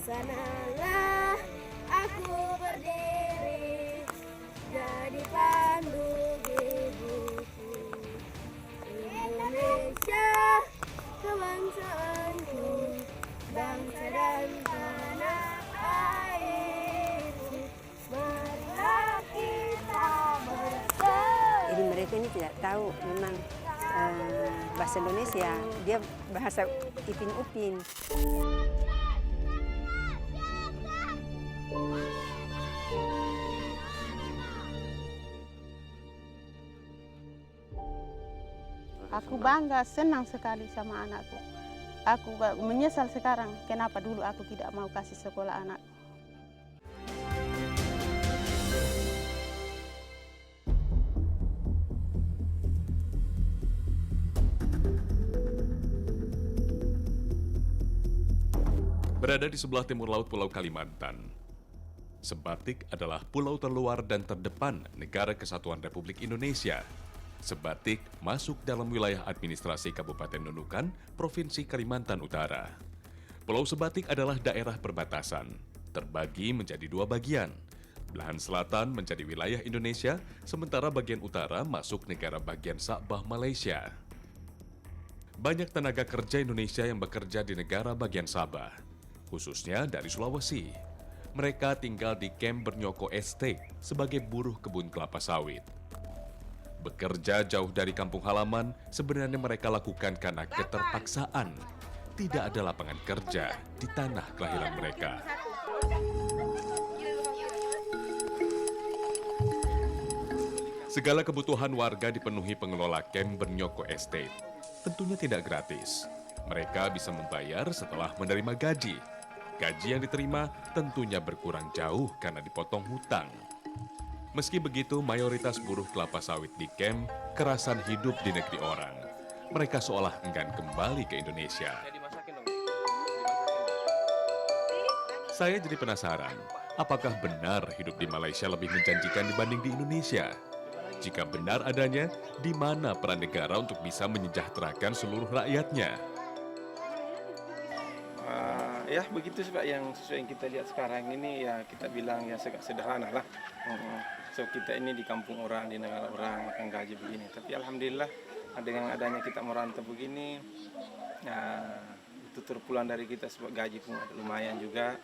sanalah aku berdiri, jadi pandu hidupku. Indonesia, kebangsaanku, bangsa dan tanah airku, marilah kita bersatu. Jadi mereka ini tidak tahu memang bahasa Indonesia, dia bahasa Ipin Upin. Aku bangga, senang sekali sama anakku. Aku menyesal sekarang kenapa dulu aku tidak mau kasih sekolah anakku. Berada di sebelah timur laut Pulau Kalimantan, Sebatik adalah pulau terluar dan terdepan Negara Kesatuan Republik Indonesia. Sebatik masuk dalam wilayah administrasi Kabupaten Nunukan, Provinsi Kalimantan Utara. Pulau Sebatik adalah daerah perbatasan, terbagi menjadi dua bagian. Belahan selatan menjadi wilayah Indonesia, sementara bagian utara masuk negara bagian Sabah Malaysia. Banyak tenaga kerja Indonesia yang bekerja di negara bagian Sabah, khususnya dari Sulawesi. Mereka tinggal di Camp Bernyoko Estate sebagai buruh kebun kelapa sawit. Bekerja jauh dari kampung halaman sebenarnya mereka lakukan karena keterpaksaan. Tidak ada lapangan kerja di tanah kelahiran mereka. Segala kebutuhan warga dipenuhi pengelola Camp Bernyoko Estate. Tentunya tidak gratis. Mereka bisa membayar setelah menerima gaji. Gaji yang diterima tentunya berkurang jauh karena dipotong hutang. Meski begitu, mayoritas buruh kelapa sawit di camp kerasan hidup di negeri orang. Mereka seolah enggan kembali ke Indonesia. Saya jadi penasaran, apakah benar hidup di Malaysia lebih menjanjikan dibanding di Indonesia? Jika benar adanya, di mana peran negara untuk bisa menyejahterakan seluruh rakyatnya? Ya begitu sih Pak, yang sesuai yang kita lihat sekarang ini ya kita bilang ya sederhana lah. So kita ini di kampung orang, di negara orang, makan gaji begini. Tapi alhamdulillah dengan adanya kita merantau begini, ya, itu terpulang dari kita sebab gaji pun lumayan juga.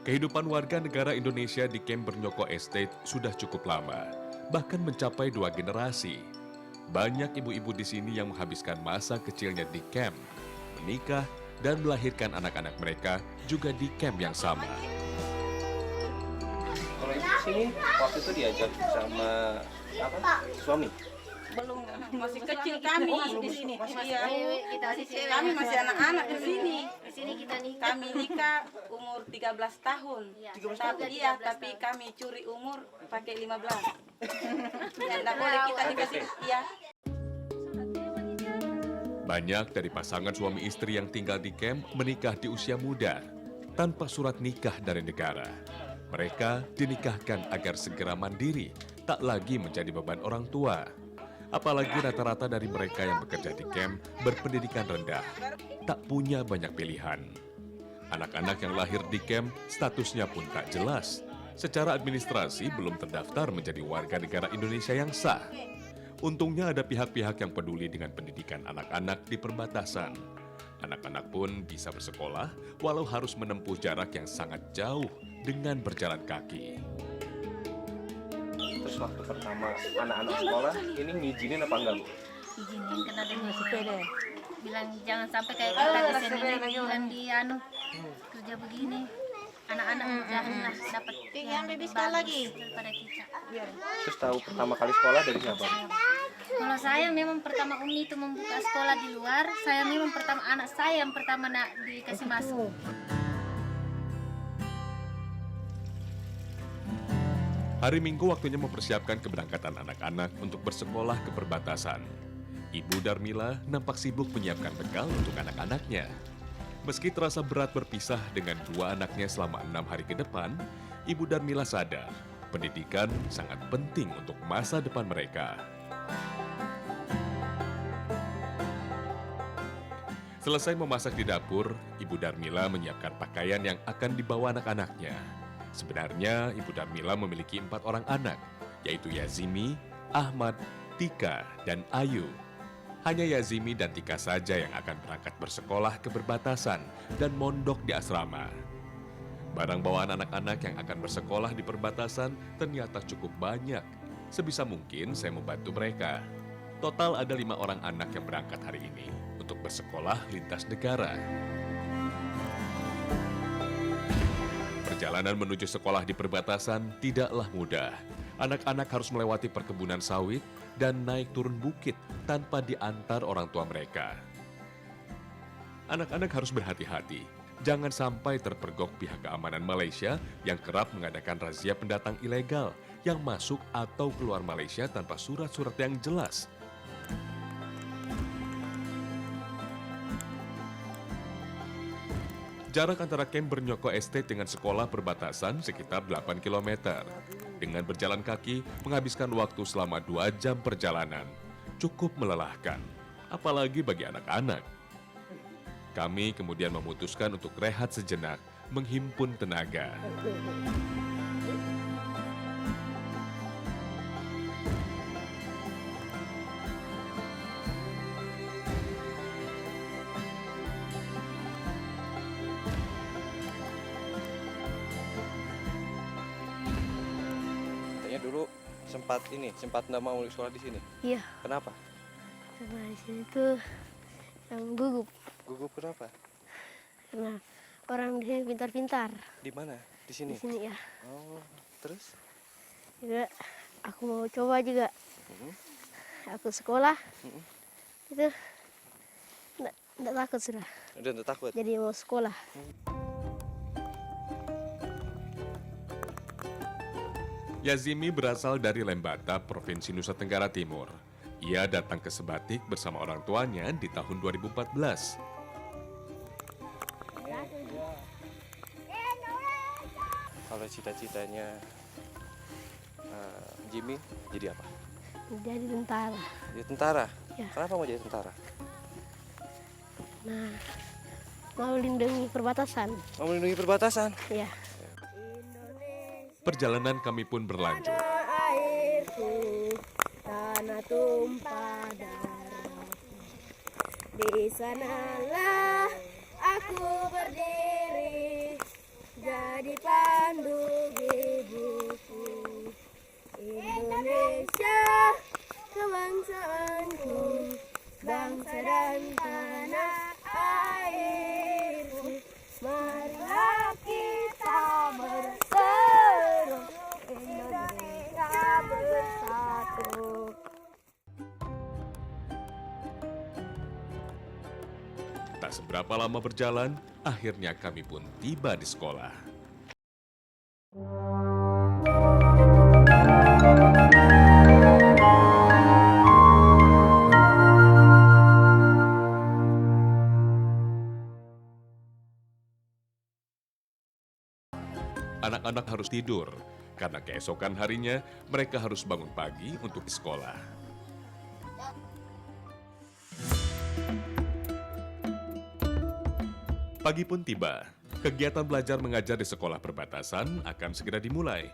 Kehidupan warga negara Indonesia di Camp Bernyoko Estate sudah cukup lama, bahkan mencapai 2 generasi. Banyak ibu-ibu di sini yang menghabiskan masa kecilnya di camp, menikah, dan melahirkan anak-anak mereka juga di camp yang sama. Kalau ibu sini waktu itu diajak sama suami. Belum, masih kecil kami di sini. Iya. Kita di sini. Kami masih anak-anak di sini. Di sini kita nikah. Kami nikah umur 13 tahun. Tapi kami curi umur pakai 15. Tidak boleh kita dikasih iya. Banyak dari pasangan suami istri yang tinggal di camp menikah di usia muda, tanpa surat nikah dari negara. Mereka dinikahkan agar segera mandiri, tak lagi menjadi beban orang tua. Apalagi rata-rata dari mereka yang bekerja di camp berpendidikan rendah, tak punya banyak pilihan. Anak-anak yang lahir di camp statusnya pun tak jelas. Secara administrasi belum terdaftar menjadi warga negara Indonesia yang sah. Untungnya ada pihak-pihak yang peduli dengan pendidikan anak-anak di perbatasan. Anak-anak pun bisa bersekolah walau harus menempuh jarak yang sangat jauh dengan berjalan kaki. Terus waktu pertama anak-anak sekolah ini ngizinin apa enggak Bu? Izinin kena dengan sepeda. Bilang jangan sampai kayak kita di sini bilang di kerja begini. Anak-anak janganlah dapat yang lebih sekolah lagi daripada kita. Terus tahu pertama kali sekolah dari siapa? Kalau saya memang pertama Umi itu membuka sekolah di luar, saya memang pertama anak saya yang pertama nak dikasih masuk. Hari Minggu waktunya mempersiapkan keberangkatan anak-anak untuk bersekolah ke perbatasan. Ibu Darmila nampak sibuk menyiapkan bekal untuk anak-anaknya. Meski terasa berat berpisah dengan 2 anaknya selama 6 hari ke depan, Ibu Darmila sadar pendidikan sangat penting untuk masa depan mereka. Selesai memasak di dapur, Ibu Darmila menyiapkan pakaian yang akan dibawa anak-anaknya. Sebenarnya, Ibu Darmila memiliki 4 orang anak, yaitu Yazimi, Ahmad, Tika, dan Ayu. Hanya Yazimi dan Tika saja yang akan berangkat bersekolah ke perbatasan dan mondok di asrama. Barang bawaan anak-anak yang akan bersekolah di perbatasan ternyata cukup banyak. Sebisa mungkin saya membantu mereka. Total ada 5 orang anak yang berangkat hari ini untuk bersekolah lintas negara. Perjalanan menuju sekolah di perbatasan tidaklah mudah. Anak-anak harus melewati perkebunan sawit dan naik turun bukit tanpa diantar orang tua mereka. Anak-anak harus berhati-hati. Jangan sampai terpergok pihak keamanan Malaysia yang kerap mengadakan razia pendatang ilegal yang masuk atau keluar Malaysia tanpa surat-surat yang jelas. Jarak antara kamp Bernyoko Estate dengan sekolah perbatasan sekitar 8 km. Dengan berjalan kaki, menghabiskan waktu selama 2 jam perjalanan. Cukup melelahkan, apalagi bagi anak-anak. Kami kemudian memutuskan untuk rehat sejenak, menghimpun tenaga. Dulu sempat nggak mau sekolah di sini. Iya, Kenapa? karena di sini tuh yang gugup. Gugup kenapa? Karena orang di sini pintar-pintar. Di mana? Di sini. Di sini ya. Oh, terus? Juga aku mau coba juga. Aku sekolah. Itu enggak takut sudah. Udah nggak takut. Jadi mau sekolah. Yazimi berasal dari Lembata, Provinsi Nusa Tenggara Timur. Ia datang ke Sebatik bersama orang tuanya di tahun 2014. Kalau cita-citanya Jimmy jadi apa? Jadi tentara. Jadi tentara. Ya. Kenapa mau jadi tentara? Nah, mau lindungi perbatasan. Mau melindungi perbatasan. Ya. Perjalanan kami pun berlanjut. Airku, tanah tumpah darah. Di sanalah aku berdiri, jadi pandu hidupku. Indonesia, kebangsaanku, bangsa dan tanah airku. Marilah kita bersatu, Indonesia bersatu. Tak seberapa lama berjalan, akhirnya kami pun tiba di sekolah. Anak-anak harus tidur, karena keesokan harinya mereka harus bangun pagi untuk sekolah. Pagi pun tiba, kegiatan belajar mengajar di sekolah perbatasan akan segera dimulai.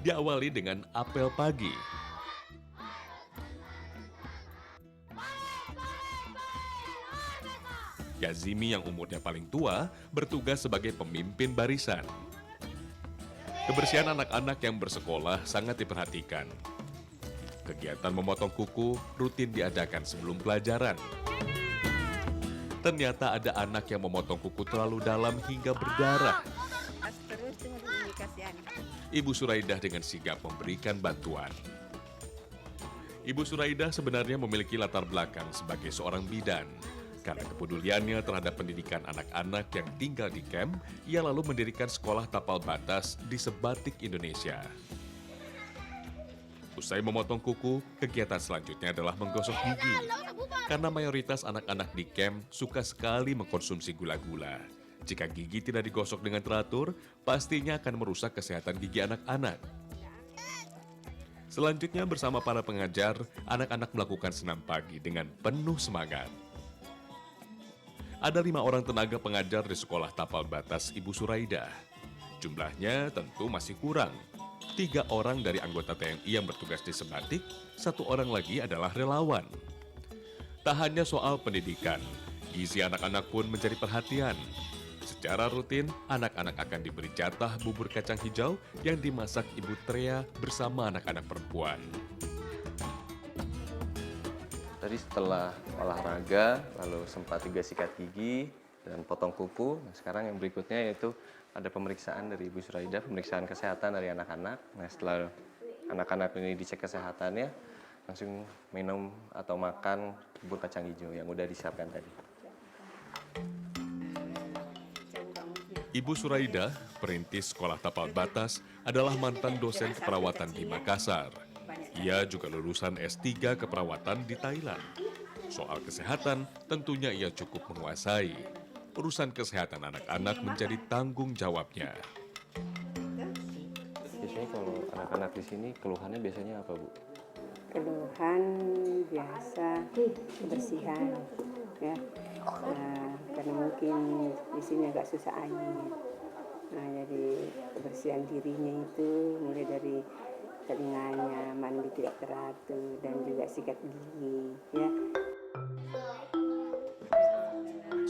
Diawali dengan apel pagi. Yazimi yang umurnya paling tua bertugas sebagai pemimpin barisan. Kebersihan anak-anak yang bersekolah sangat diperhatikan. Kegiatan memotong kuku rutin diadakan sebelum pelajaran. Ternyata ada anak yang memotong kuku terlalu dalam hingga berdarah. Ibu Suraidah dengan sigap memberikan bantuan. Ibu Suraidah sebenarnya memiliki latar belakang sebagai seorang bidan. Karena kepeduliannya terhadap pendidikan anak-anak yang tinggal di kamp, ia lalu mendirikan sekolah tapal batas di Sebatik, Indonesia. Usai memotong kuku, kegiatan selanjutnya adalah menggosok gigi. Karena mayoritas anak-anak di kamp suka sekali mengkonsumsi gula-gula. Jika gigi tidak digosok dengan teratur, pastinya akan merusak kesehatan gigi anak-anak. Selanjutnya bersama para pengajar, anak-anak melakukan senam pagi dengan penuh semangat. Ada 5 orang tenaga pengajar di sekolah tapal batas Ibu Suraidah. Jumlahnya tentu masih kurang. 3 orang dari anggota TNI yang bertugas di Sebatik, 1 orang lagi adalah relawan. Tak hanya soal pendidikan, gizi anak-anak pun menjadi perhatian. Secara rutin, anak-anak akan diberi jatah bubur kacang hijau yang dimasak Ibu Trea bersama anak-anak perempuan. Tadi setelah olahraga, lalu sempat juga sikat gigi dan potong kuku. Nah, sekarang yang berikutnya yaitu ada pemeriksaan dari Ibu Suraidah, pemeriksaan kesehatan dari anak-anak. Nah, setelah anak-anak ini dicek kesehatannya, langsung minum atau makan bubur kacang hijau yang udah disiapkan tadi. Ibu Suraidah, perintis sekolah tapal batas, adalah mantan dosen keperawatan di Makassar. Ia juga lulusan S3 keperawatan di Thailand. Soal kesehatan, tentunya ia cukup menguasai. Urusan kesehatan anak-anak menjadi tanggung jawabnya. Biasanya kalau anak-anak di sini keluhannya biasanya apa, Bu? Keluhan biasa kebersihan, ya. Karena mungkin di sini agak susah air. Nah, jadi kebersihan dirinya itu mulai dari telinganya, mandi tidak teratur, dan juga sikat gigi, ya.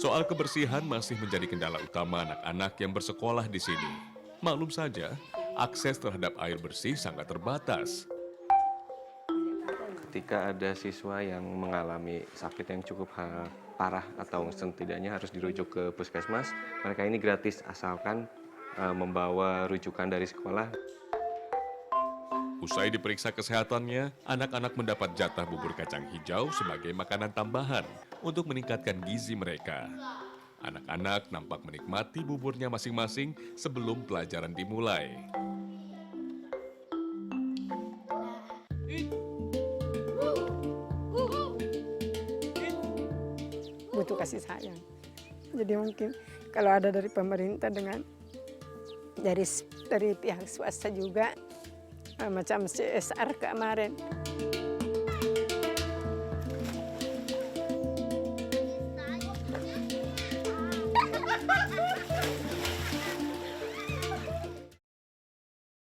Soal kebersihan masih menjadi kendala utama anak-anak yang bersekolah di sini. Maklum saja, akses terhadap air bersih sangat terbatas. Ketika ada siswa yang mengalami sakit yang cukup parah atau setidaknya harus dirujuk ke puskesmas, mereka ini gratis asalkan membawa rujukan dari sekolah. Usai diperiksa kesehatannya, anak-anak mendapat jatah bubur kacang hijau sebagai makanan tambahan untuk meningkatkan gizi mereka. Anak-anak nampak menikmati buburnya masing-masing sebelum pelajaran dimulai. Butuh kasih sayang. Jadi mungkin kalau ada dari pemerintah dengan dari pihak swasta juga, macam CSR kemarin.